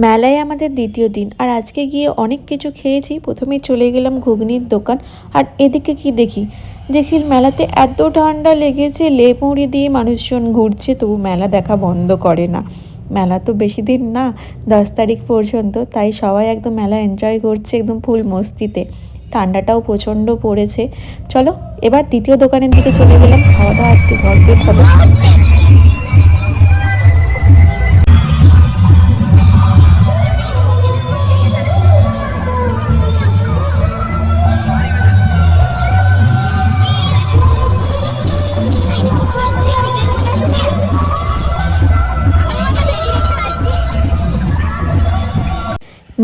মেলায় আমাদের দ্বিতীয় দিন, আর আজকে গিয়ে অনেক কিছু খেয়েছি। প্রথমেই চলে গেলাম ঘুগনির দোকান, আর এদিকে কি দেখি মেলাতে এত ঠান্ডা লেগেছে, লেপ মুড়ি দিয়ে মানুষজন ঘুরছে, তবু মেলা দেখা বন্ধ করে না। মেলা তো বেশি দিন না, 10 তারিখ পর্যন্ত, তাই সবাই একদম মেলা এনজয় করছে একদম ফুল মস্তিতে। ঠান্ডাটাও প্রচণ্ড পড়েছে। চলো এবার দ্বিতীয় দোকানের দিকে চলে গেলাম। খাওয়া দাওয়া আজকে ভরপেট হবে।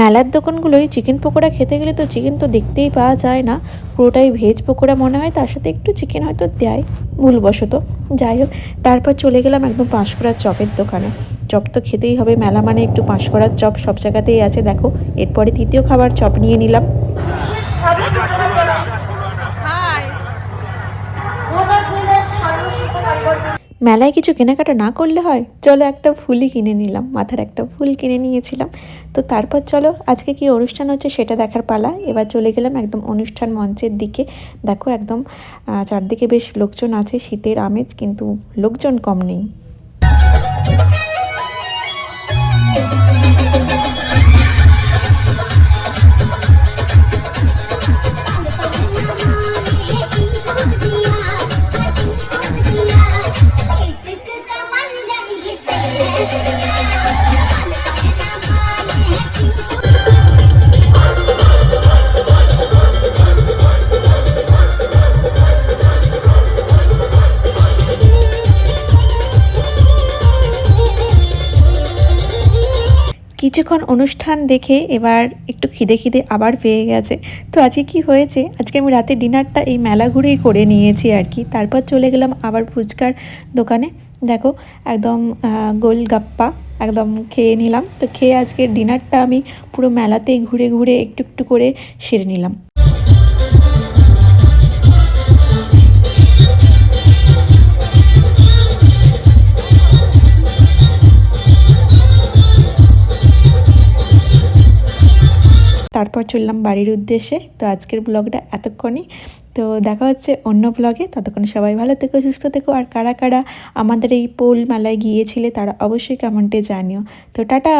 মেলার দোকানগুলোই চিকেন পকোড়া খেতে গেলে তো চিকেন তো দেখতেই পাওয়া যায় না, পুরোটাই ভেজ পকোড়া মনে হয়, তার সাথে একটু চিকেন হয়তো দেয় ভুলবশত। যাই হোক, তারপর চলে গেলাম একদম পাঁশকুড়ার চপের দোকানে। চপ তো খেতেই হবে, মেলা মানে একটু পাঁশকুড়ার চপ সব জায়গাতেই আছে। দেখো এরপরে তৃতীয় খাবার চপ নিয়ে নিলাম। মেলায় কিছু কেনাকাটা না করলে হয়, চলো একটা ফুলই কিনে নিলাম, মাথার একটা ফুল কিনে নিয়েছিলাম। তো তারপর চলো আজকে কি অনুষ্ঠান হচ্ছে সেটা দেখার পালা। এবার চলে গেলাম একদম অনুষ্ঠান মঞ্চের দিকে। দেখো একদম চারদিকে বেশ লোকজন আছে, শীতের আমেজ, কিন্তু লোকজন কম নেই। কিছুক্ষণ অনুষ্ঠান দেখে এবার একটু খিদে আবার পেয়ে গেছে। তো আজকে কি হয়েছে, আজকে আমি রাতে ডিনারটা এই মেলা ঘুরেই করে নিয়েছি আর কি। তারপর চলে গেলাম আবার ফুচকার দোকানে। দেখো একদম গোলগাপ্পা একদম খেয়ে নিলাম। তো খেয়ে আজকের ডিনারটা আমি পুরো মেলাতেই ঘুরে ঘুরে একটু একটু করে সেরে নিলাম। তারপর চললাম বাড়ির উদ্দেশ্যে। তো আজকের ব্লগটা এতক্ষণই, তো দেখা হচ্ছে অন্য ব্লগে। ততক্ষণ সবাই ভালো থেকো, সুস্থ থেকো। আর কারা কারা আমাদের এই পোল মেলায় গিয়েছিলে তারা অবশ্যই কমেন্টে জানিও। তো টাটা।